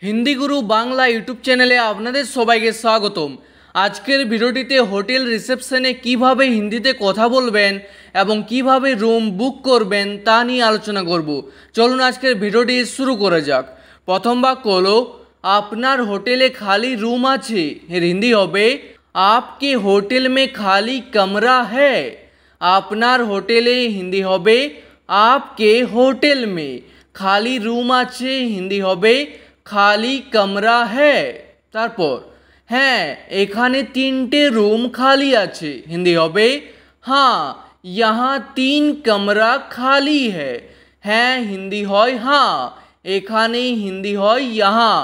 हिंदी गुरु Bangla YouTube चैनेले आपनादेर सबाइके स्वागतम। आजकेर भिडियोटिते होटेल रिसेपशने किभाबे हिंदीते कथा बोलबेन एबं किभाबे रूम बुक करबेन ता निये आलोचना करब। चलुन आजकेर भिडियोटी शुरू करा जाक। प्रथम वाक्य हलो आपनार होटेले खाली रूम आछे। एर हिंदी होबे आपके होटेल में खाली कमरा है। आपनार होटेले हिंदी होबे आपके होटेल में खाली रूम आछे। हिंदी होबे खाली कमरा है। तारपर हाँ एखाने तीनटे रूम खाली आछे। हिंदी होबे हाँ यहाँ तीन कमरा खाली है। हाँ हिंदी होय हाँ एखाने हिंदी होय यहाँ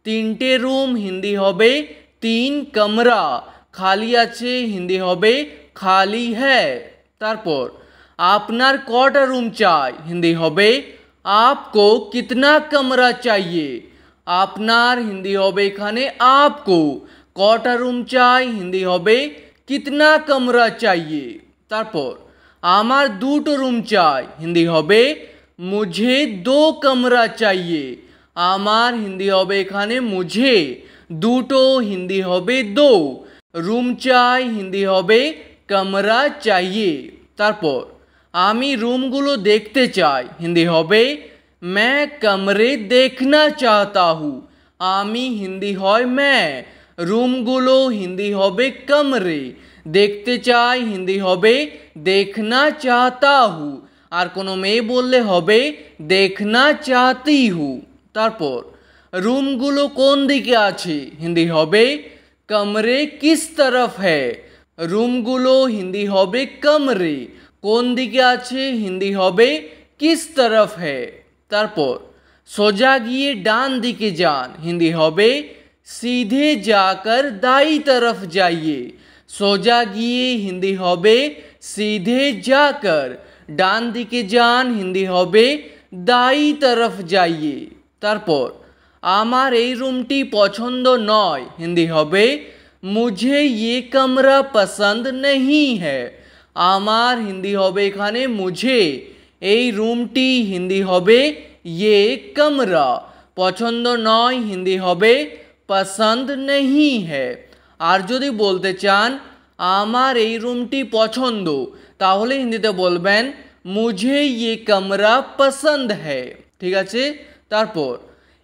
तीनटे रूम। हिंदी होबे तीन कमरा खाली आछे। हिंदी होबे खाली है। तारपर आपनार कटा रूम चाই। हिंदी होबे आपको कितना कमरा चाहिए। आपनार हिंदी होबे एखाने आपको कटा रूम चाই। हिंदी होबे कितना कमरा चाहिए। तारपर आमार दुटो रूम चाই। हिंदी होबे मुझे दो कमरा चाहिए। आमार हिंदी होबे एखाने मुझे दुटो। हिंदी होबे दो रूम चाই। हिंदी होबे कमरा चाहिए। तारपर आमी रूमगुलो देखते चाই। हिंदी होबे मैं कमरे देखना चाहता हूँ। आमी हिंदी होय मैं रूमगुलो। हिंदी होबे कमरे देखते चाই। हिंदी होबे देखना चाहता हूँ। और कोनो मेये बोलले होबे देखना चाहती हूँ। तारपर रूमगुलो कोन दिके आछे। हिंदी होबे कमरे किस तरफ है। रूमगुलो हिंदी होबे कमरे कोन दिके आछे। हिंदी होबे किस तरफ है। तारपर सोजा गिये डान दिके जान। हिंदी होबे सीधे जाकर दाई तरफ जाइए। सोजा गिये हिंदी होबे सीधे जाकर डान दिके जान। हिंदी होबे दाई तरफ जाइए। तारपर आमार एई रूमटी पछंद नय। हिंदी होबे मुझे ये कमरा पसंद नहीं है। आमार हिंदी होबे एखाने मुझे এই রুমটি। হিন্দি হবে ये कमरा। পছন্দ নয় হিন্দি হবে পছন্দ नहीं है। আর যদি বলতে চান আমার এই রুমটি পছন্দ তাহলে হিন্দিতে বলবেন मुझे ये कमरा पसंद है। ঠিক আছে। তারপর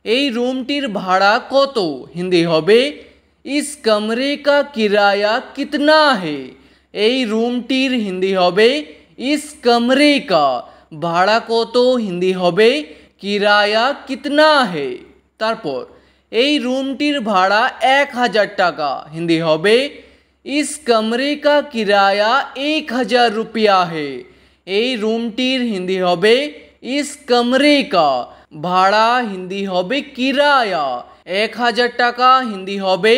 এই রুমটির ভাড়া কত। হিন্দি হবে इस कमरे का किराया कितना है। এই রুমটির হিন্দি হবে इस कमरे का भाड़ा कत। हिंदी होबे किराया कितना है। तारपर এই रूमटिर भाड़ा 1000 टाका। हिंदी होबे इस कमरे का किराया 1000 रुपया है। এই रूमटिर हिंदी होबे इस कमरे का भाड़ा। हिंदी होबे किराया 1000 टाका। हिंदी होबे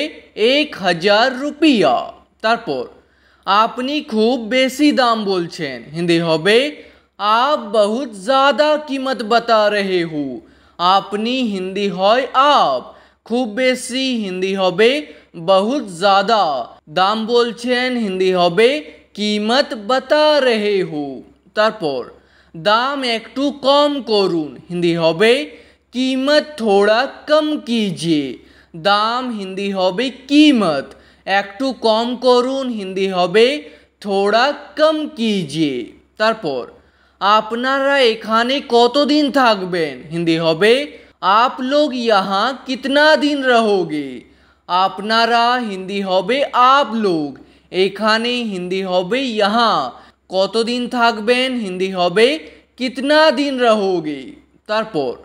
1000 रुपया। तारपर आपनी खूब बेशी दाम बोलছেন। हिंदी होबे आप बहुत ज़्यादा कीमत बता रहे हो। आपनी हिंदी होय आप खूब बेशी। हिंदी होबे बहुत ज़्यादा दाम बोलছেন। हिंदी होबे कीमत बता रहे हो। तारपर दाम एकटू कम करुन। हिंदी होबे कीमत थोड़ा कम कीजिए। दाम हिंदी होबे कीमत एकटू कम करुन। हिंदी होबे थोड़ा कम कीजिए। तारपर आपनारा एखाने कतदिन थाकबेन। हिंदी होबे आप लोग यहाँ कितना दिन रहोगे। आपनारा हिंदी होबे आप लोग एखाने हिंदी होबे यहाँ कतदिन थाकबेन। हिंदी होबे कितना दिन रहोगे। तारपर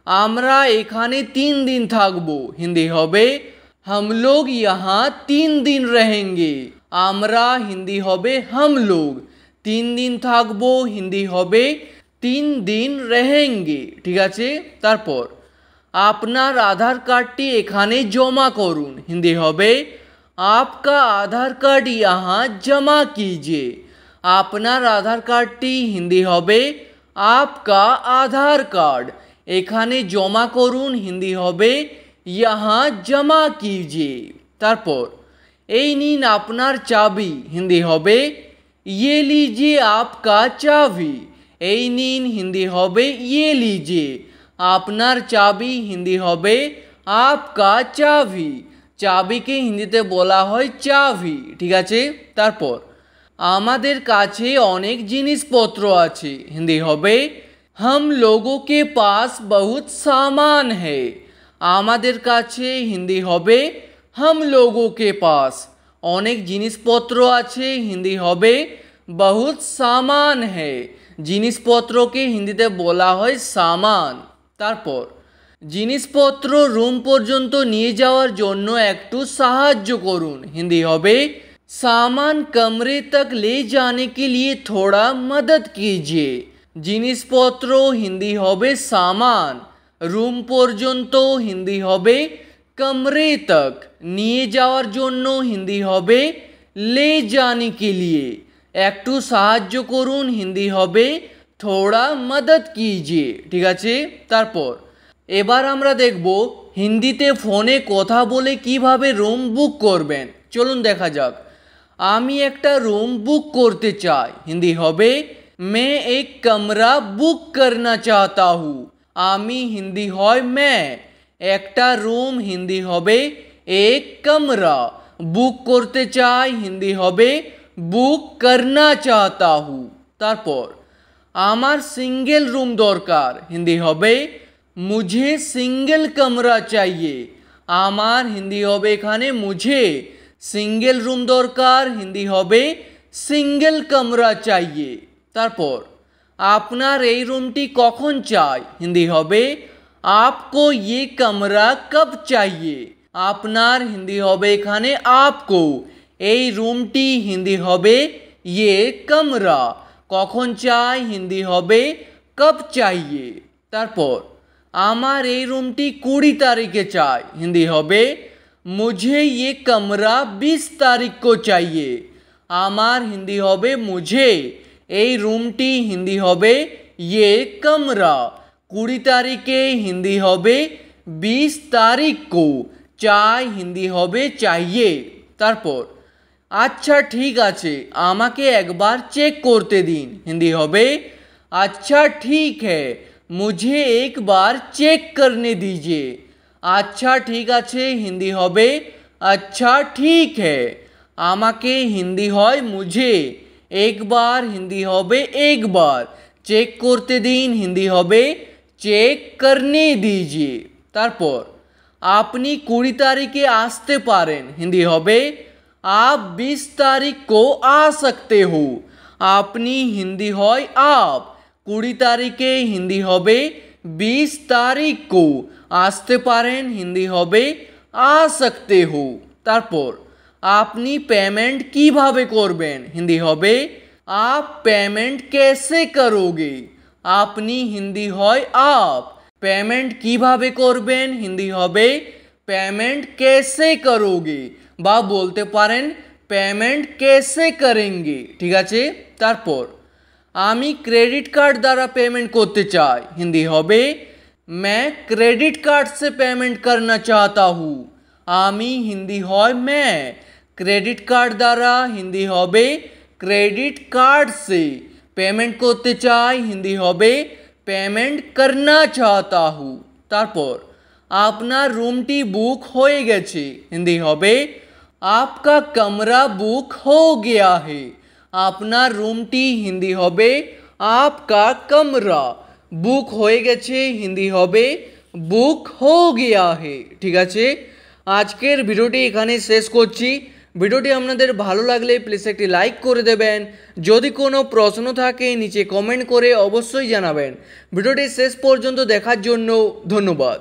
आमरा एखाने 3 दिन थाकबो। हिंदी होबे हम लोग यहाँ 3 दिन रहेंगे। आमरा हिंदी होबे हम लोग 3 दिन थाकबो। हिंदी होबे 3 दिन रहेंगे। ठीक है। तारपर आपनार आधार कार्डटी एखाने जमा करुन। हिंदी होबे आपका आधार कार्ड यहाँ जमा कीजिए। आपनार आधार कार्डटी हिंदी होबे आपका आधार कार्ड एखाने जमा करुन। हिंदी होबे यहाँ जमा कीजिए। तारपर এই নিন আপনার চাবি। हिंदी होबे ये लीजिए आपका चाबी। এই নিন हिंदी होबे ये लीजिए आपनार चाबी। हिंदी होबे आपका चाबी, চাবিকে হিন্দিতে বলা হয় চাবি। ঠিক আছে, তারপর আমাদের কাছে অনেক জিনিসপত্র আছে, হিন্দি হবে हम लोगों के पास बहुत सामान है। আমাদের কাছে হিন্দি হবে हम लोगों के पास অনেক জিনিসপত্র আছে, হিন্দি হবে बहुत सामान है। জিনিসপত্রকে হিন্দিতে বলা হয় সামান। তারপর জিনিসপত্র রুম পর্যন্ত নিয়ে যাওয়ার জন্য একটু সাহায্য করুন, হিন্দি হবে सामान कमरे तक ले जाने के लिए थोड़ा मदद कीजिए। জিনিসপত্র হিন্দি হবে সামান, রুম পর্যন্ত হিন্দি হবে कमरे तक, নিয়ে যাওয়ার জন্য হিন্দি হবে ले जाने के लिए, একটু সাহায্য করুন হিন্দি হবে थोड़ा मदद कीजिए। ঠিক আছে, তারপর এবার আমরা দেখব হিন্দিতে ফোনে কথা বলে কিভাবে রুম বুক করবেন। চলুন দেখা যাক। আমি একটা রুম বুক করতে চাই, হিন্দি হবে मैं एक कमरा बुक करना चाहता हूँ। আমি হিন্দি হয় मैं, একটা রুম হিন্দি হবে एक कमरा, বুক করতে চাই হিন্দি হবে বুক करना चाहता हूँ। তারপর আমার সিঙ্গেল রুম দরকার, হিন্দি হবে मुझे सिंगल कमरा चाहिए। আমার হিন্দি হবে এখানে मुझे, সিঙ্গেল রুম দরকার হিন্দি হবে সিঙ্গেল कमरा चाहिए। তারপর আপনার এই রুমটি কখন চাই, হিন্দি হবে आपको ये कमरा कब चाहिए। আপনার হিন্দি হবে এখানে आपको, এই রুমটি হিন্দি হবে ये कमरा, কখন চাই হিন্দি হবে कब चाहिए। তারপর আমার এই রুমটি 20 তারিখে চাই, হিন্দি হবে मुझे ये कमरा 20 तारीख को चाहिए। আমার হিন্দি হবে मुझे, এই রুমটি হিন্দি হবে ये कमरा, 20 তারিখে হিন্দি হবে 20 তারিখ को, চাই হিন্দি হবে चाहिए। তারপর আচ্ছা ঠিক আছে আমাকে একবার চেক করতে দিন, হিন্দি হবে अच्छा ठीक है मुझे एक बार चेक करने दीजिए। আচ্ছা ঠিক আছে হিন্দি হবে अच्छा ठीक है, আমাকে হিন্দি হয় मुझे, একবার হিন্দি হবে एक बार, চেক করতে দিন হিন্দি হবে চেক करने दीजिए। তারপর আপনি 20 তারিখে আসতে পারেন, হিন্দি হবে आप 20 तारीख को आ सकते हो। আপনি হিন্দি হয় आप, 20 তারিখে হিন্দি হবে 20 তারিখ को, আসতে পারেন হিন্দি হবে आ सकते हो। তারপর আপনি পেমেন্ট কিভাবে করবেন, হিন্দি হবে आप पेमेंट कैसे करोगे। আপনি হিন্দি হয় आप, পেমেন্ট কিভাবে করবেন হিন্দি হবে पेमेंट कैसे करोगे, বা বলতে পারেন পেমেন্ট कैसे करेंगे। ঠিক আছে, তারপর আমি ক্রেডিট কার্ড দ্বারা পেমেন্ট করতে চাই, হিন্দি হবে मैं क्रेडिट कार्ड से पेमेंट करना चाहता हूँ। আমি হিন্দি হয় मैं, ক্রেডিট কার্ড দ্বারা হিন্দি হবে ক্রেডিট কার্ড से, পেমেন্ট করতে চাই হিন্দি হবে পেমেন্ট करना चाहता हूँ। তারপর আপনার রুমটি বুক হয়ে গেছে, হিন্দি হবে आपका कमरा बुक हो गया है। আপনার রুমটি হিন্দি হবে आपका कमरा, বুক হয়ে গেছে হিন্দি হবে বুক हो गया है। ঠিক আছে, আজকের ভিডিওটি এখানে শেষ করছি। ভিডিওটি আপনাদের ভালো লাগলে প্লিজ একটি লাইক করে দেবেন। যদি কোনো প্রশ্ন থাকে নিচে কমেন্ট করে অবশ্যই জানাবেন। ভিডিওটি শেষ পর্যন্ত দেখার জন্য ধন্যবাদ।